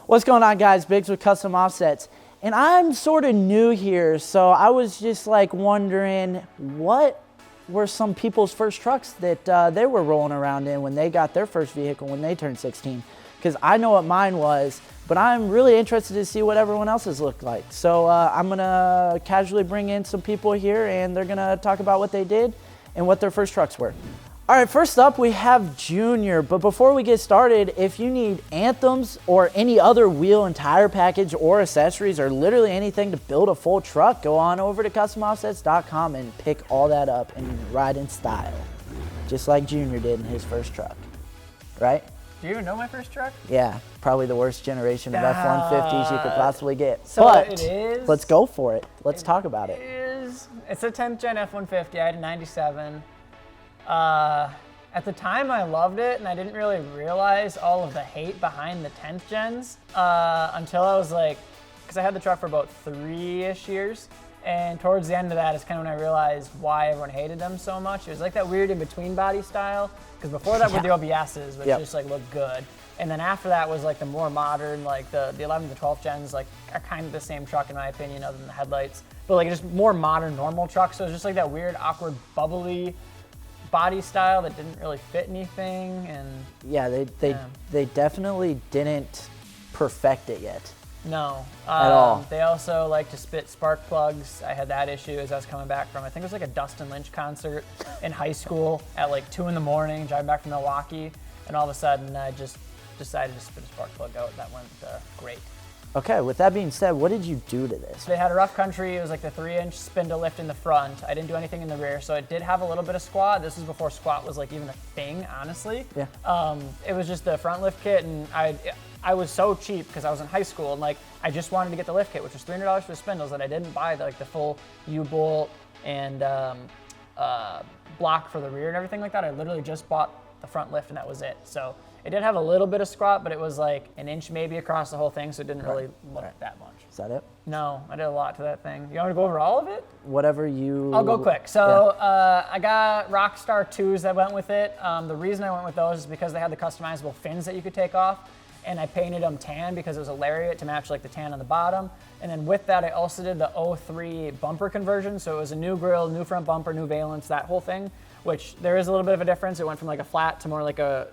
What's going on, guys? Biggs with Custom Offsets. And I'm sort of new here, so I was just like wondering what were some people's first trucks that they were rolling around in when they got their first vehicle when they turned 16. Because I know what mine was, but I'm really interested to see what everyone else's looked like. So I'm gonna casually bring in some people here and they're gonna talk about what they did and what their first trucks were. All right, first up we have Junior, but before we get started, if you need anthems or any other wheel and tire package or accessories or literally anything to build a full truck, go on over to customoffsets.com and pick all that up and ride in style, just like Junior did in his first truck, right? Do you even know my first truck? Yeah, probably the worst generation of F-150s you could possibly get. So but it is. Let's go for it. Let's talk about it. It's a 10th gen F-150. I had a 97. At the time I loved it and I didn't really realize all of the hate behind the 10th gens until I was like, because I had the truck for about 3-ish years, and towards the end of that is kind of when I realized why everyone hated them so much. It was like that weird in-between body style, because before that were the OBSs, which just like looked good, and then after that was like the more modern, like the 11 to 12 gens like are kind of the same truck in my opinion other than the headlights, but like just more modern normal trucks. So it was just like that weird awkward bubbly body style that didn't really fit anything. And yeah, they definitely didn't perfect it yet. No, at all. They also like to spit spark plugs. I had that issue as I was coming back from, I think it was like a Dustin Lynch concert in high school at like 2 in the morning, driving back from Milwaukee, and all of a sudden I just decided to spit a spark plug out. That went great. Okay, with that being said, what did you do to this? They had a rough country. It was like the 3-inch spindle lift in the front. I didn't do anything in the rear, so it did have a little bit of squat. This was before squat was like even a thing, honestly. Yeah. It was just the front lift kit, and I was so cheap because I was in high school, and like I just wanted to get the lift kit, which was $300 for the spindles, and I didn't buy the full U-bolt and block for the rear and everything like that. I literally just bought the front lift, and that was it. So it did have a little bit of squat, but it was like an inch maybe across the whole thing, so it didn't really look that much. Is that it? No, I did a lot to that thing. You want me to go over all of it? Whatever you... I'll go quick. So I got Rockstar 2s that went with it. The reason I went with those is because they had the customizable fins that you could take off, and I painted them tan because it was a lariat to match like the tan on the bottom. And then with that, I also did the 03 bumper conversion. So it was a new grille, new front bumper, new valence, that whole thing, which there is a little bit of a difference. It went from like a flat to more like a,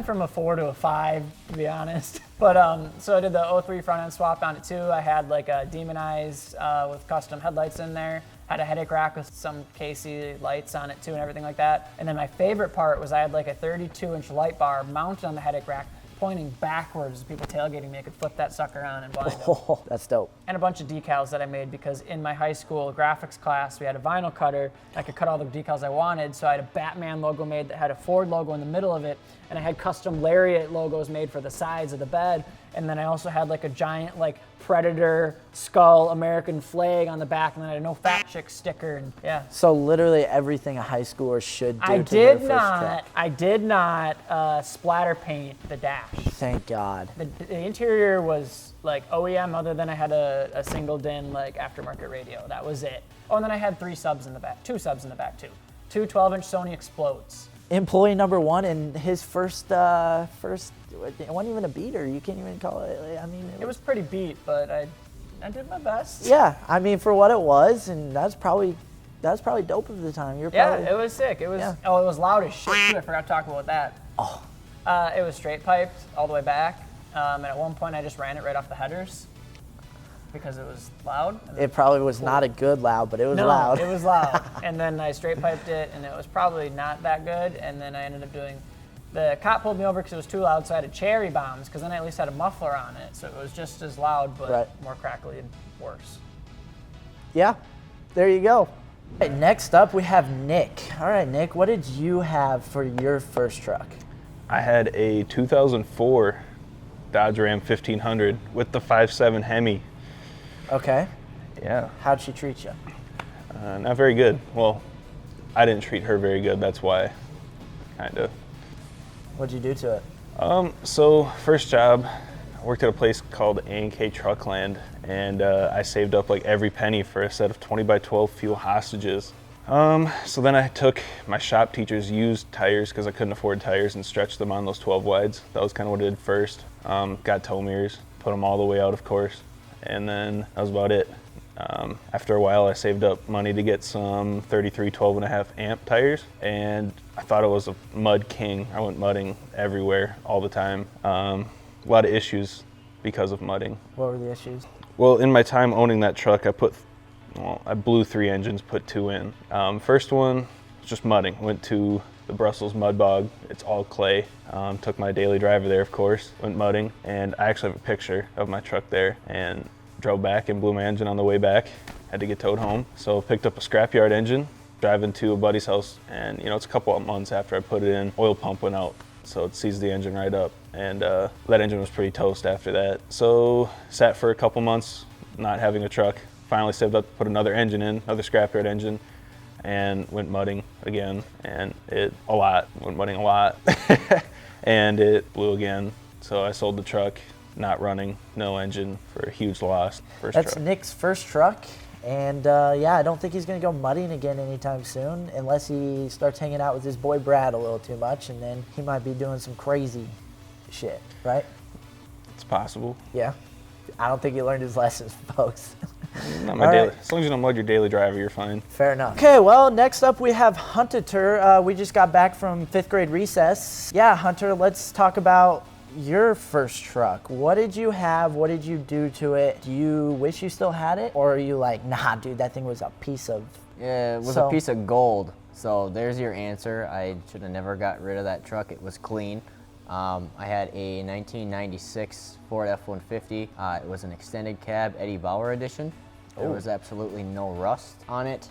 from a 4 to a 5, to be honest. But so I did the 03 front end swap on it too. I had like a demonized with custom headlights in there. Had a headache rack with some KC lights on it too and everything like that. And then my favorite part was I had like a 32-inch light bar mounted on the headache rack, pointing backwards. People tailgating me, I could flip that sucker on and blind them. Oh, that's dope. And a bunch of decals that I made because in my high school graphics class, we had a vinyl cutter. I could cut all the decals I wanted. So I had a Batman logo made that had a Ford logo in the middle of it. And I had custom Lariat logos made for the sides of the bed. And then I also had like a giant like Predator skull American flag on the back, and then I had a No Fat Chick sticker, and yeah. So literally everything a high schooler should do to their first truck. I did not splatter paint the dash. Thank God. The interior was like OEM, other than I had a single din like aftermarket radio. That was it. Oh, and then I had 2 subs in the back too. 2 12-inch Sony Explodes. Employee number 1 in his first, it wasn't even a beater. You can't even call it. I mean, it was pretty beat, but I did my best. Yeah, I mean for what it was, and that's probably dope at the time. You're probably, it was sick. It was it was loud as shit too. I forgot to talk about that. Oh. It was straight piped all the way back, and at one point I just ran it right off the headers because it was loud. It probably was not a good loud, but it was loud. It was loud. And then I straight piped it, and it was probably not that good. And then I ended up doing, the cop pulled me over because it was too loud, so I had cherry bombs, because then I at least had a muffler on it. So it was just as loud, but more crackly and worse. Yeah, there you go. All right, next up, we have Nick. All right, Nick, what did you have for your first truck? I had a 2004 Dodge Ram 1500 with the 5.7 Hemi. Okay. Yeah. How'd she treat you? Not very good. Well, I didn't treat her very good. That's why, kind of. What'd you do to it? So first job, I worked at a place called A&K Truckland, and I saved up like every penny for a set of 20 by 12 fuel hostages. So then I took my shop teacher's used tires because I couldn't afford tires and stretched them on those 12 wides. That was kind of what I did first. Got tow mirrors, put them all the way out, of course, and then that was about it. After a while, I saved up money to get some 33 12.5 amp tires, and I thought it was a mud king. I went mudding everywhere all the time. A lot of issues because of mudding. What were the issues? Well, in my time owning that truck, I blew 3 engines, put 2 in. First one was just mudding. Went to the Brussels mud bog. It's all clay. Took my daily driver there, of course. Went mudding, and I actually have a picture of my truck there, and drove back and blew my engine on the way back. Had to get towed home. So picked up a scrapyard engine, driving to a buddy's house, and it's a couple of months after I put it in, oil pump went out. So it seized the engine right up, and that engine was pretty toast after that. So sat for a couple months not having a truck. Finally saved up to put another engine in, another scrapyard engine, and went mudding again, and went mudding a lot, and it blew again. So I sold the truck, not running, no engine, for a huge loss. That's Nick's first truck, and I don't think he's going to go mudding again anytime soon, unless he starts hanging out with his boy Brad a little too much, and then he might be doing some crazy shit, right? It's possible. Yeah. I don't think he learned his lessons, folks. Not my daily. As long as you don't mud your daily driver, you're fine. Fair enough. Okay, well, next up we have Hunter. We just got back from 5th grade recess. Yeah, Hunter, let's talk about your first truck. What did you have? What did you do to it? Do you wish you still had it? Or are you like, nah, dude, that thing was a piece of... Yeah, it was a piece of gold. So there's your answer. I should have never got rid of that truck. It was clean. I had a 1996 Ford F-150. It was an extended cab Eddie Bauer edition. There was absolutely no rust on it.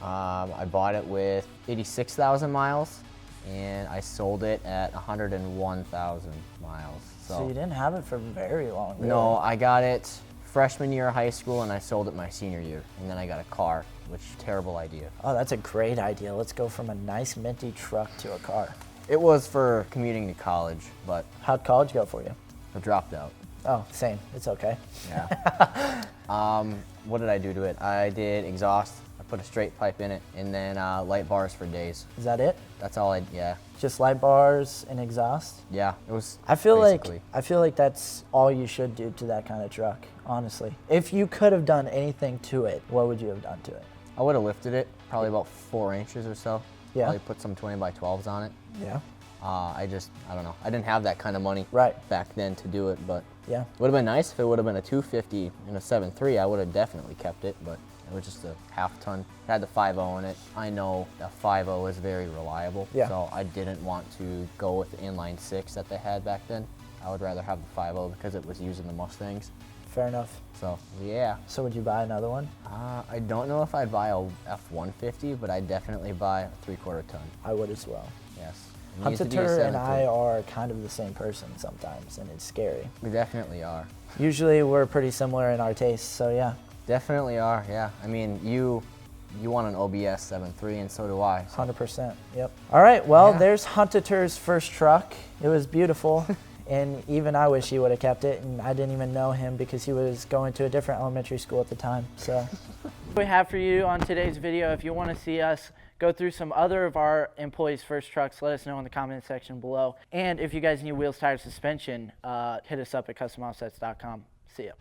I bought it with 86,000 miles, and I sold it at 101,000 miles. So you didn't have it for very long, really. No, I got it freshman year of high school, and I sold it my senior year. And then I got a car, which terrible idea. Oh, that's a great idea. Let's go from a nice minty truck to a car. It was for commuting to college, but How'd college go for you? I dropped out. Oh, same. It's okay. Yeah. What did I do to it? I did exhaust. I put a straight pipe in it, and then light bars for days. Is that it? That's all yeah. Just light bars and exhaust? Yeah, it was I feel basically. like that's all you should do to that kind of truck, honestly. If you could have done anything to it, what would you have done to it? I would have lifted it probably about 4 inches or so. Yeah. Probably put some 20 by 12s on it. Yeah. I don't know. I didn't have that kind of money back then to do it, but Yeah. it would have been nice if it would have been a 250 and a 7.3. I would have definitely kept it, but it was just a half ton. It had the 5.0 in it. I know that 5.0 is very reliable, Yeah. so I didn't want to go with the inline 6 that they had back then. I would rather have the 5.0 because it was using the Mustangs. Fair enough. So, yeah. So would you buy another one? I don't know if I'd buy a F-150, but I'd definitely buy a 3/4 ton. I would as well. Yes. It needs to be a Hunter and 7.3. I are kind of the same person sometimes, and it's scary. We definitely are. Usually we're pretty similar in our tastes, so yeah. Definitely are, yeah. I mean, you want an OBS 7.3, and so do I. So. 100%, yep. All right, well, Yeah. there's Hunter's first truck. It was beautiful, and even I wish he would have kept it, and I didn't even know him because he was going to a different elementary school at the time, so. We have for you on today's video. If you want to see us go through some other of our employees' first trucks, let us know in the comment section below. And if you guys need wheels, tires, suspension, hit us up at customoffsets.com. See ya.